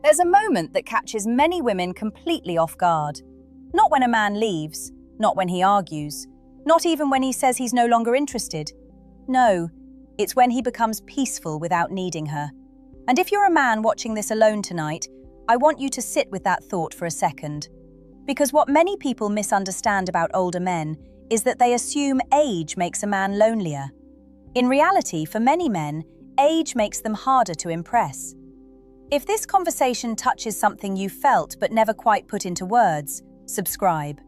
There's a moment that catches many women completely off guard. Not when a man leaves, not when he argues, not even when he says he's no longer interested. No, it's when he becomes peaceful without needing her. And if you're a man watching this alone tonight, I want you to sit with that thought for a second. Because what many people misunderstand about older men is that they assume age makes a man lonelier. In reality, for many men, age makes them harder to impress. If this conversation touches something you felt but never quite put into words, subscribe.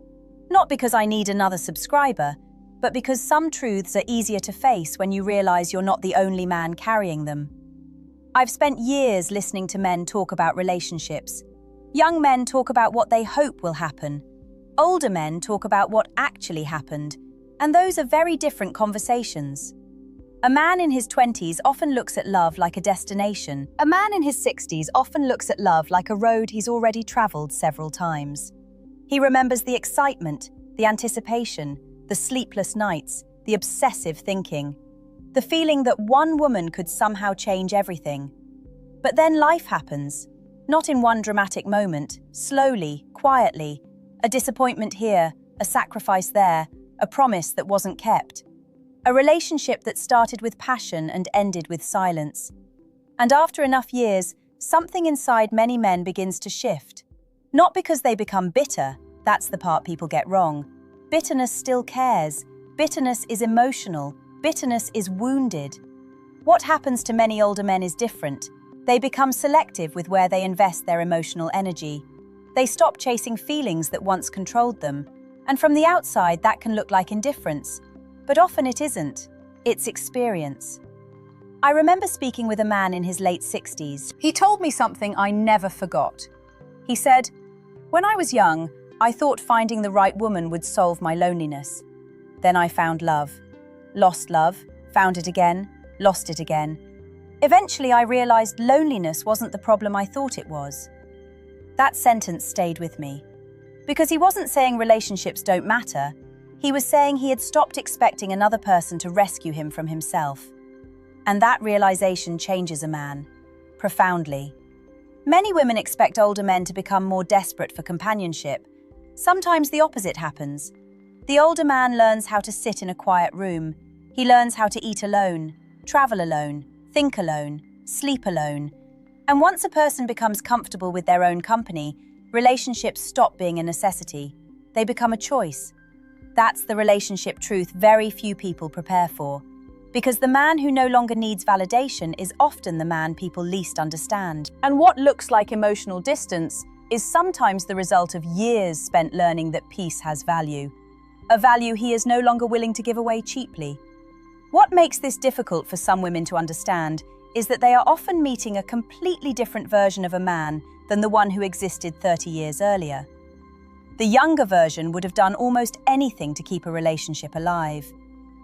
Not because I need another subscriber, but because some truths are easier to face when you realize you're not the only man carrying them. I've spent years listening to men talk about relationships. Young men talk about what they hope will happen. Older men talk about what actually happened, and those are very different conversations. A man in his 20s often looks at love like a destination. A man in his 60s often looks at love like a road he's already traveled several times. He remembers the excitement, the anticipation, the sleepless nights, the obsessive thinking, the feeling that one woman could somehow change everything. But then life happens, not in one dramatic moment, slowly, quietly, a disappointment here, a sacrifice there, a promise that wasn't kept. A relationship that started with passion and ended with silence. And after enough years, something inside many men begins to shift. Not because they become bitter, that's the part people get wrong. Bitterness still cares. Bitterness is emotional. Bitterness is wounded. What happens to many older men is different. They become selective with where they invest their emotional energy. They stop chasing feelings that once controlled them. And from the outside, that can look like indifference. But often it isn't. It's experience. I remember speaking with a man in his late 60s. He told me something I never forgot. He said, "When I was young, I thought finding the right woman would solve my loneliness. Then I found love. Lost love, found it again, lost it again. Eventually I realized loneliness wasn't the problem I thought it was." That sentence stayed with me. Because he wasn't saying relationships don't matter. He was saying he had stopped expecting another person to rescue him from himself. And that realization changes a man, profoundly. Many women expect older men to become more desperate for companionship. Sometimes the opposite happens. The older man learns how to sit in a quiet room. He learns how to eat alone, travel alone, think alone, sleep alone. And once a person becomes comfortable with their own company, relationships stop being a necessity. They become a choice. That's the relationship truth very few people prepare for. Because the man who no longer needs validation is often the man people least understand. And what looks like emotional distance is sometimes the result of years spent learning that peace has value. A value he is no longer willing to give away cheaply. What makes this difficult for some women to understand is that they are often meeting a completely different version of a man than the one who existed 30 years earlier. The younger version would have done almost anything to keep a relationship alive.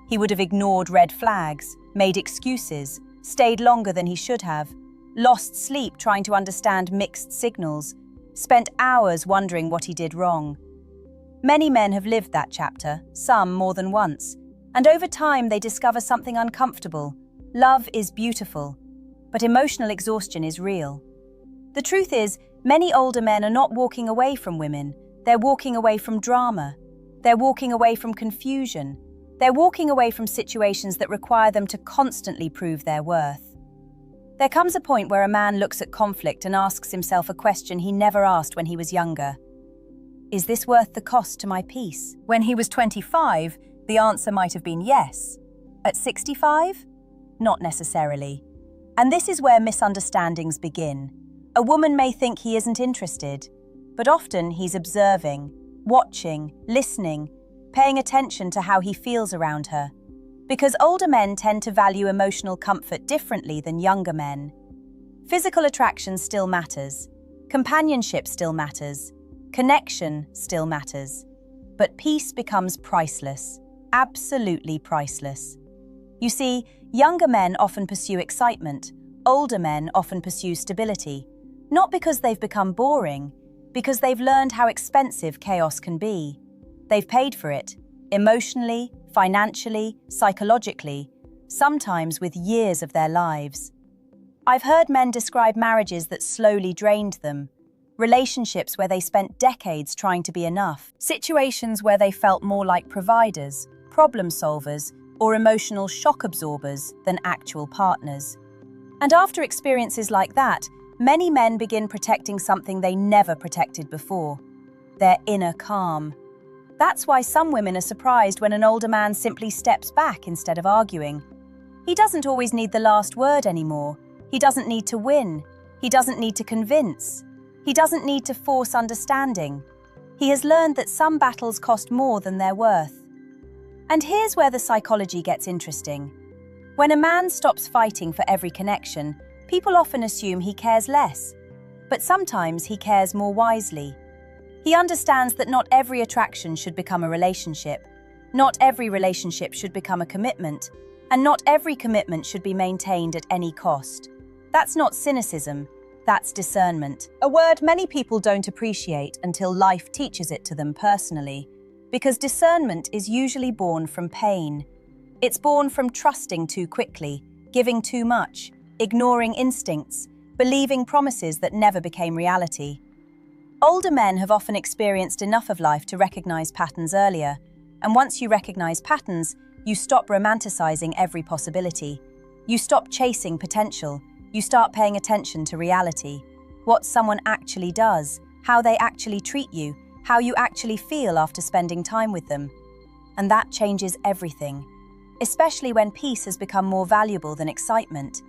He would have ignored red flags, made excuses, stayed longer than he should have, lost sleep trying to understand mixed signals, spent hours wondering what he did wrong. Many men have lived that chapter, some more than once, and over time they discover something uncomfortable. Love is beautiful, but emotional exhaustion is real. The truth is, many older men are not walking away from women. They're walking away from drama. They're walking away from confusion. They're walking away from situations that require them to constantly prove their worth. There comes a point where a man looks at conflict and asks himself a question he never asked when he was younger. Is this worth the cost to my peace? When he was 25, the answer might have been yes. At 65? Not necessarily. And this is where misunderstandings begin. A woman may think he isn't interested, but often he's observing, watching, listening, paying attention to how he feels around her. Because older men tend to value emotional comfort differently than younger men. Physical attraction still matters. Companionship still matters. Connection still matters. But peace becomes priceless. Absolutely priceless. You see, younger men often pursue excitement. Older men often pursue stability. Not because they've become boring, because they've learned how expensive chaos can be. They've paid for it, emotionally, financially, psychologically, sometimes with years of their lives. I've heard men describe marriages that slowly drained them, relationships where they spent decades trying to be enough, situations where they felt more like providers, problem solvers, or emotional shock absorbers than actual partners. And after experiences like that, many men begin protecting something they never protected before: their inner calm. That's why some women are surprised when an older man simply steps back instead of arguing. He doesn't always need the last word anymore. He doesn't need to win. He doesn't need to convince. He doesn't need to force understanding. He has learned that some battles cost more than they're worth. And here's where the psychology gets interesting. When a man stops fighting for every connection, people often assume he cares less. But sometimes he cares more wisely. He understands that not every attraction should become a relationship, not every relationship should become a commitment, and not every commitment should be maintained at any cost. That's not cynicism, that's discernment. A word many people don't appreciate until life teaches it to them personally, because discernment is usually born from pain. It's born from trusting too quickly, giving too much, ignoring instincts, believing promises that never became reality. Older men have often experienced enough of life to recognize patterns earlier, and once you recognize patterns, you stop romanticizing every possibility. You stop chasing potential. You start paying attention to reality, what someone actually does, how they actually treat you, how you actually feel after spending time with them. And that changes everything, especially when peace has become more valuable than excitement.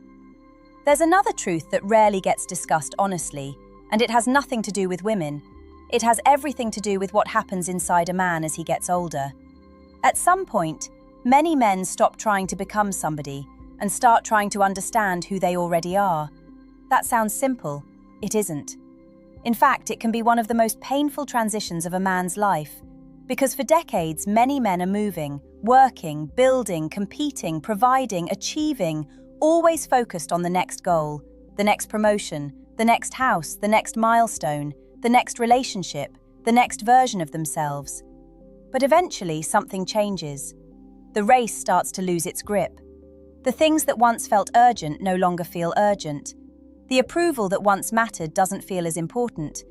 There's another truth that rarely gets discussed honestly, and it has nothing to do with women. It has everything to do with what happens inside a man as he gets older. At some point, many men stop trying to become somebody and start trying to understand who they already are. That sounds simple. It isn't. In fact, it can be one of the most painful transitions of a man's life, because for decades, many men are moving, working, building, competing, providing, achieving, always focused on the next goal, the next promotion, the next house, the next milestone, the next relationship, the next version of themselves. But eventually, something changes. The race starts to lose its grip. The things that once felt urgent no longer feel urgent. The approval that once mattered doesn't feel as important.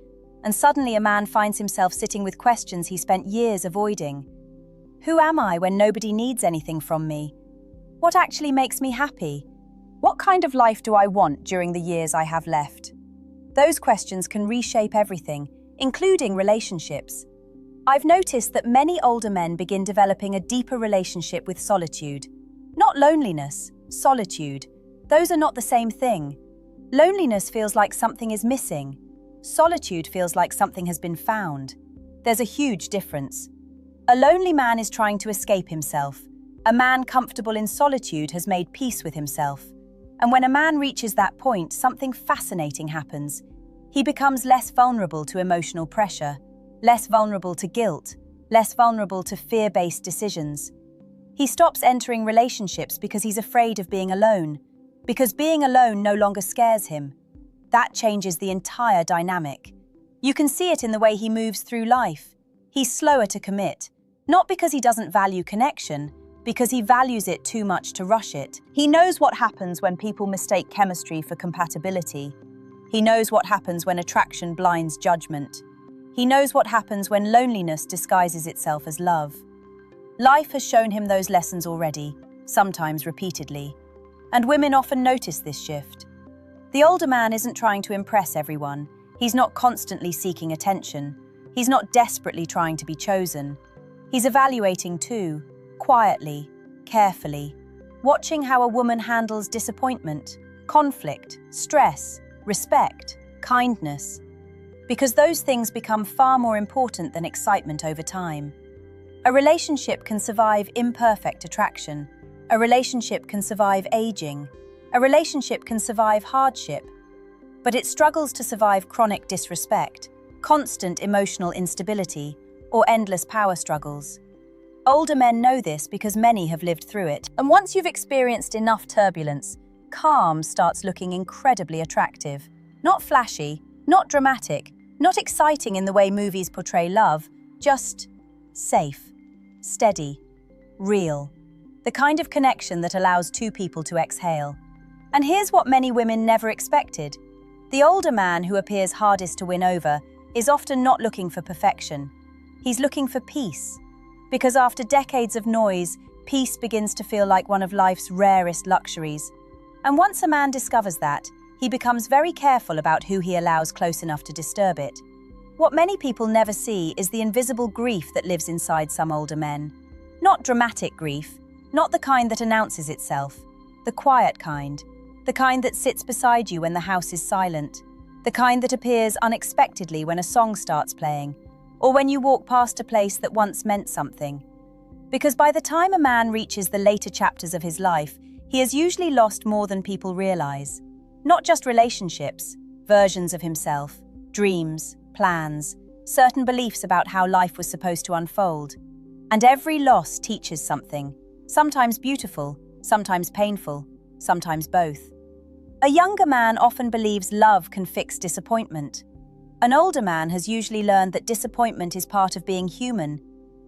And suddenly a man finds himself sitting with questions he spent years avoiding. Who am I when nobody needs anything from me? What actually makes me happy? What kind of life do I want during the years I have left? Those questions can reshape everything, including relationships. I've noticed that many older men begin developing a deeper relationship with solitude. Not loneliness, solitude. Those are not the same thing. Loneliness feels like something is missing. Solitude feels like something has been found. There's a huge difference. A lonely man is trying to escape himself. A man comfortable in solitude has made peace with himself. And when a man reaches that point, something fascinating happens. He becomes less vulnerable to emotional pressure, less vulnerable to guilt, less vulnerable to fear-based decisions. He stops entering relationships because he's afraid of being alone, because being alone no longer scares him. That changes the entire dynamic. You can see it in the way he moves through life. He's slower to commit, not because he doesn't value connection, because he values it too much to rush it. He knows what happens when people mistake chemistry for compatibility. He knows what happens when attraction blinds judgment. He knows what happens when loneliness disguises itself as love. Life has shown him those lessons already, sometimes repeatedly. And women often notice this shift. The older man isn't trying to impress everyone. He's not constantly seeking attention. He's not desperately trying to be chosen. He's evaluating too, quietly, carefully, watching how a woman handles disappointment, conflict, stress, respect, kindness. Because those things become far more important than excitement over time. A relationship can survive imperfect attraction. A relationship can survive aging. A relationship can survive hardship. But it struggles to survive chronic disrespect, constant emotional instability, or endless power struggles. Older men know this because many have lived through it. And once you've experienced enough turbulence, calm starts looking incredibly attractive. Not flashy, not dramatic, not exciting in the way movies portray love, just safe, steady, real. The kind of connection that allows two people to exhale. And here's what many women never expected. The older man who appears hardest to win over is often not looking for perfection. He's looking for peace. Because after decades of noise, peace begins to feel like one of life's rarest luxuries. And once a man discovers that, he becomes very careful about who he allows close enough to disturb it. What many people never see is the invisible grief that lives inside some older men. Not dramatic grief, not the kind that announces itself, the quiet kind, the kind that sits beside you when the house is silent, the kind that appears unexpectedly when a song starts playing, or when you walk past a place that once meant something. Because by the time a man reaches the later chapters of his life, he has usually lost more than people realize. Not just relationships, versions of himself, dreams, plans, certain beliefs about how life was supposed to unfold. And every loss teaches something, sometimes beautiful, sometimes painful, sometimes both. A younger man often believes love can fix disappointment. An older man has usually learned that disappointment is part of being human.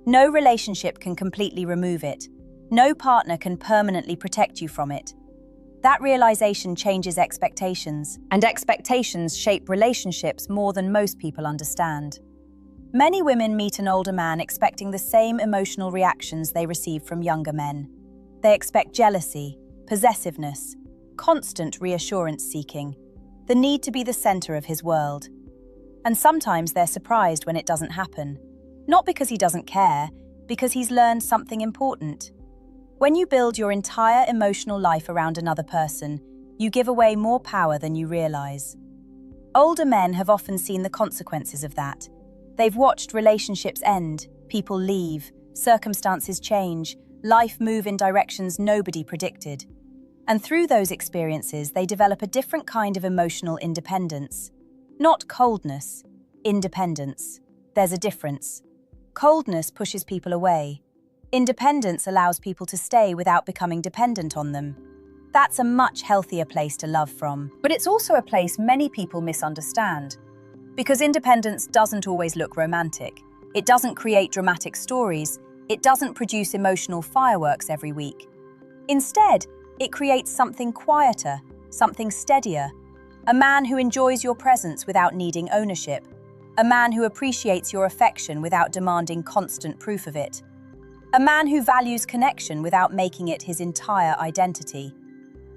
No relationship can completely remove it. No partner can permanently protect you from it. That realization changes expectations, and expectations shape relationships more than most people understand. Many women meet an older man expecting the same emotional reactions they receive from younger men. They expect jealousy, possessiveness, constant reassurance seeking, the need to be the center of his world. And sometimes they're surprised when it doesn't happen. Not because he doesn't care, because he's learned something important. When you build your entire emotional life around another person, you give away more power than you realize. Older men have often seen the consequences of that. They've watched relationships end, people leave, circumstances change, life move in directions nobody predicted. And through those experiences, they develop a different kind of emotional independence. Not coldness, independence. There's a difference. Coldness pushes people away. Independence allows people to stay without becoming dependent on them. That's a much healthier place to love from. But it's also a place many people misunderstand. Because independence doesn't always look romantic. It doesn't create dramatic stories. It doesn't produce emotional fireworks every week. Instead, it creates something quieter, something steadier. A man who enjoys your presence without needing ownership. A man who appreciates your affection without demanding constant proof of it. A man who values connection without making it his entire identity.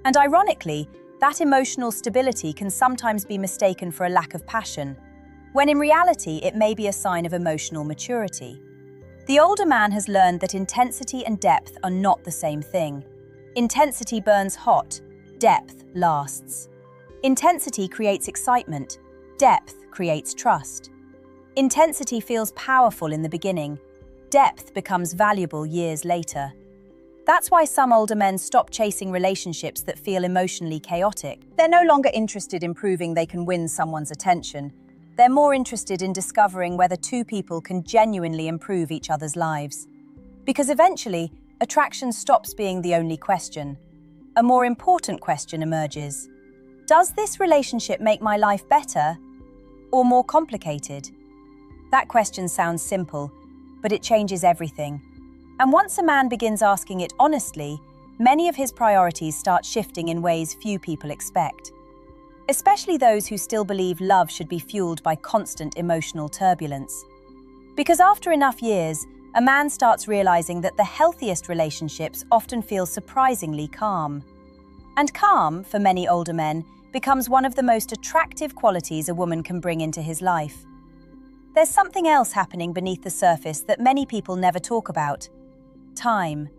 And ironically, that emotional stability can sometimes be mistaken for a lack of passion, when in reality it may be a sign of emotional maturity. The older man has learned that intensity and depth are not the same thing. Intensity burns hot, depth lasts. Intensity creates excitement, depth creates trust. Intensity feels powerful in the beginning, depth becomes valuable years later. That's why some older men stop chasing relationships that feel emotionally chaotic. They're no longer interested in proving they can win someone's attention. They're more interested in discovering whether two people can genuinely improve each other's lives. Because eventually, attraction stops being the only question. A more important question emerges. Does this relationship make my life better or more complicated? That question sounds simple, but it changes everything. And once a man begins asking it honestly, many of his priorities start shifting in ways few people expect. Especially those who still believe love should be fueled by constant emotional turbulence. Because after enough years, a man starts realizing that the healthiest relationships often feel surprisingly calm. And calm, for many older men, becomes one of the most attractive qualities a woman can bring into his life. There's something else happening beneath the surface that many people never talk about. Time.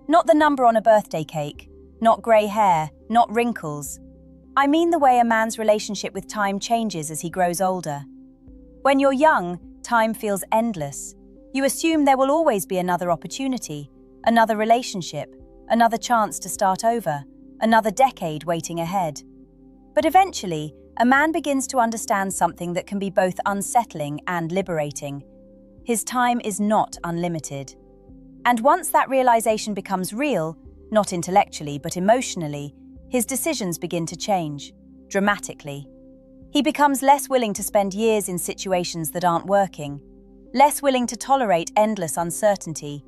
Not the number on a birthday cake, not grey hair, not wrinkles. I mean the way a man's relationship with time changes as he grows older. When you're young, time feels endless. You assume there will always be another opportunity, another relationship, another chance to start over, another decade waiting ahead. But eventually, a man begins to understand something that can be both unsettling and liberating. His time is not unlimited. And once that realization becomes real, not intellectually but emotionally, his decisions begin to change, dramatically. He becomes less willing to spend years in situations that aren't working, less willing to tolerate endless uncertainty,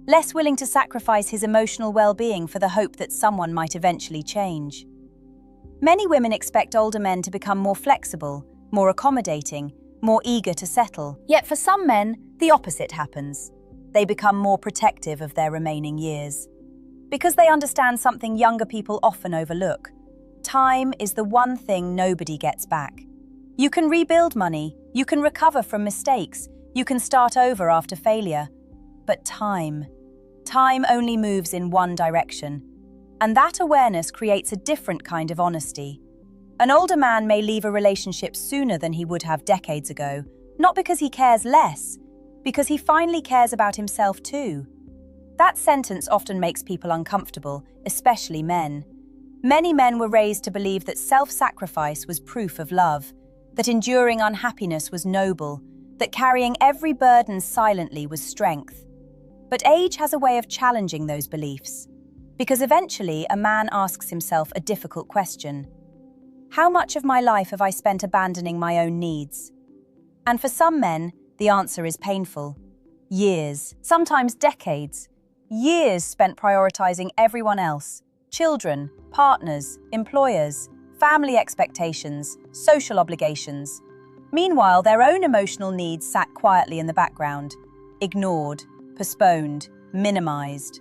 less willing to sacrifice his emotional well-being for the hope that someone might eventually change. Many women expect older men to become more flexible, more accommodating, more eager to settle. Yet for some men, the opposite happens. They become more protective of their remaining years. Because they understand something younger people often overlook. Time is the one thing nobody gets back. You can rebuild money, you can recover from mistakes, you can start over after failure. But time only moves in one direction. And that awareness creates a different kind of honesty. An older man may leave a relationship sooner than he would have decades ago, not because he cares less, because he finally cares about himself too. That sentence often makes people uncomfortable, especially men. Many men were raised to believe that self-sacrifice was proof of love, that enduring unhappiness was noble, that carrying every burden silently was strength. But age has a way of challenging those beliefs, because eventually a man asks himself a difficult question. How much of my life have I spent abandoning my own needs? And for some men, the answer is painful. Years, sometimes decades. Years spent prioritizing everyone else. Children, partners, employers, family expectations, social obligations. Meanwhile, their own emotional needs sat quietly in the background, ignored, postponed, minimized.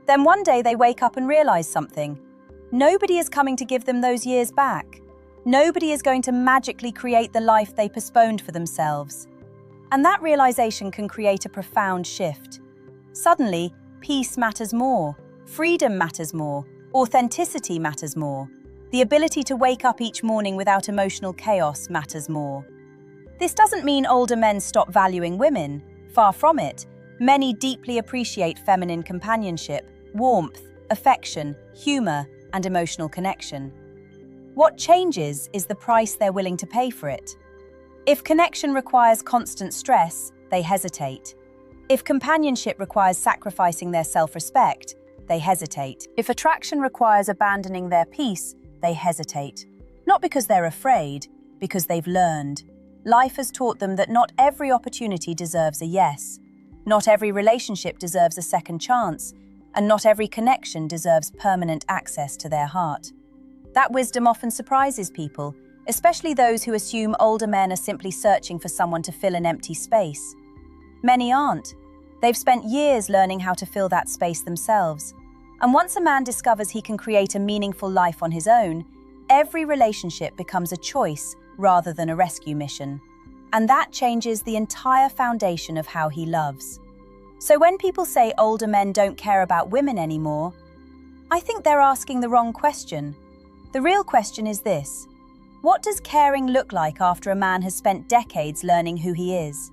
Then one day they wake up and realize something. Nobody is coming to give them those years back. Nobody is going to magically create the life they postponed for themselves. And that realization can create a profound shift. Suddenly, peace matters more, freedom matters more, authenticity matters more. The ability to wake up each morning without emotional chaos matters more. This doesn't mean older men stop valuing women. Far from it. Many deeply appreciate feminine companionship, warmth, affection, humor, and emotional connection. What changes is the price they're willing to pay for it. If connection requires constant stress, they hesitate. If companionship requires sacrificing their self-respect, they hesitate. If attraction requires abandoning their peace, they hesitate. Not because they're afraid, because they've learned. Life has taught them that not every opportunity deserves a yes. Not every relationship deserves a second chance, and not every connection deserves permanent access to their heart. That wisdom often surprises people, especially those who assume older men are simply searching for someone to fill an empty space. Many aren't. They've spent years learning how to fill that space themselves. And once a man discovers he can create a meaningful life on his own, every relationship becomes a choice rather than a rescue mission. And that changes the entire foundation of how he loves. So when people say older men don't care about women anymore, I think they're asking the wrong question. The real question is this: what does caring look like after a man has spent decades learning who he is?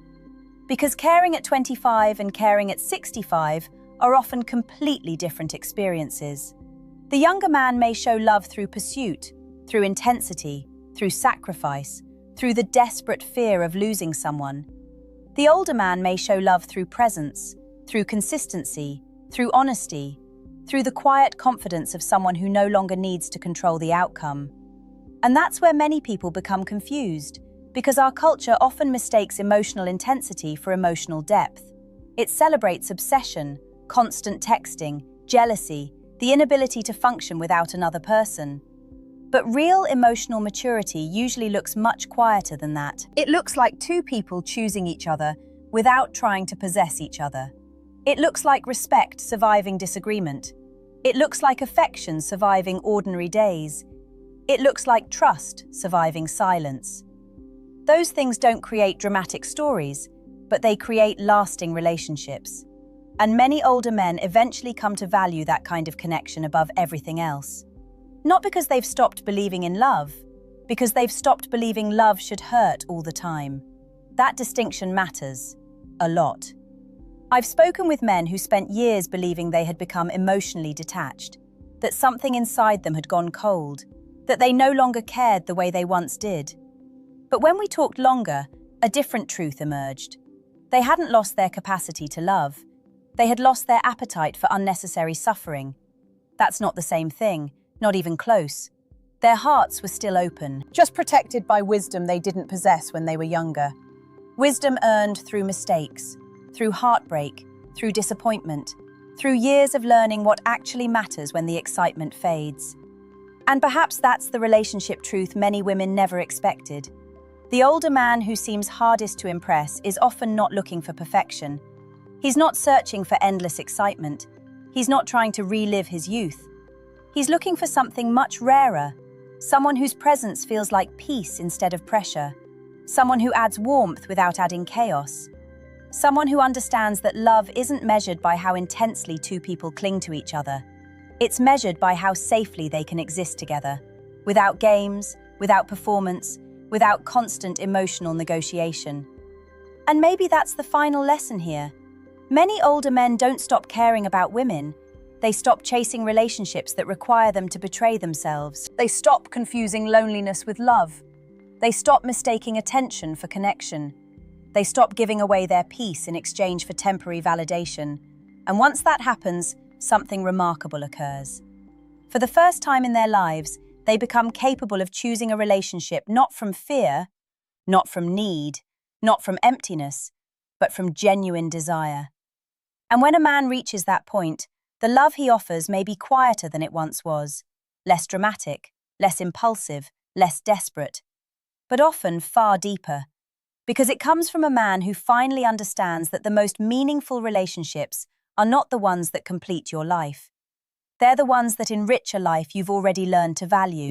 Because caring at 25 and caring at 65 are often completely different experiences. The younger man may show love through pursuit, through intensity, through sacrifice, through the desperate fear of losing someone. The older man may show love through presence, through consistency, through honesty, through the quiet confidence of someone who no longer needs to control the outcome. And that's where many people become confused, because our culture often mistakes emotional intensity for emotional depth. It celebrates obsession, constant texting, jealousy, the inability to function without another person. But real emotional maturity usually looks much quieter than that. It looks like two people choosing each other without trying to possess each other. It looks like respect surviving disagreement. It looks like affection surviving ordinary days. It looks like trust surviving silence. Those things don't create dramatic stories, but they create lasting relationships. And many older men eventually come to value that kind of connection above everything else. Not because they've stopped believing in love, because they've stopped believing love should hurt all the time. That distinction matters a lot. I've spoken with men who spent years believing they had become emotionally detached, that something inside them had gone cold, that they no longer cared the way they once did. But when we talked longer, a different truth emerged. They hadn't lost their capacity to love. They had lost their appetite for unnecessary suffering. That's not the same thing, not even close. Their hearts were still open, just protected by wisdom they didn't possess when they were younger. Wisdom earned through mistakes, through heartbreak, through disappointment, through years of learning what actually matters when the excitement fades. And perhaps that's the relationship truth many women never expected. The older man who seems hardest to impress is often not looking for perfection. He's not searching for endless excitement. He's not trying to relive his youth. He's looking for something much rarer, someone whose presence feels like peace instead of pressure, someone who adds warmth without adding chaos, someone who understands that love isn't measured by how intensely two people cling to each other. It's measured by how safely they can exist together, without games, without performance, without constant emotional negotiation. And maybe that's the final lesson here. Many older men don't stop caring about women. They stop chasing relationships that require them to betray themselves. They stop confusing loneliness with love. They stop mistaking attention for connection. They stop giving away their peace in exchange for temporary validation. And once that happens, something remarkable occurs. For the first time in their lives, they become capable of choosing a relationship not from fear, not from need, not from emptiness, but from genuine desire. And when a man reaches that point, the love he offers may be quieter than it once was, less dramatic, less impulsive, less desperate, but often far deeper, because it comes from a man who finally understands that the most meaningful relationships are not the ones that complete your life. They're the ones that enrich a life you've already learned to value.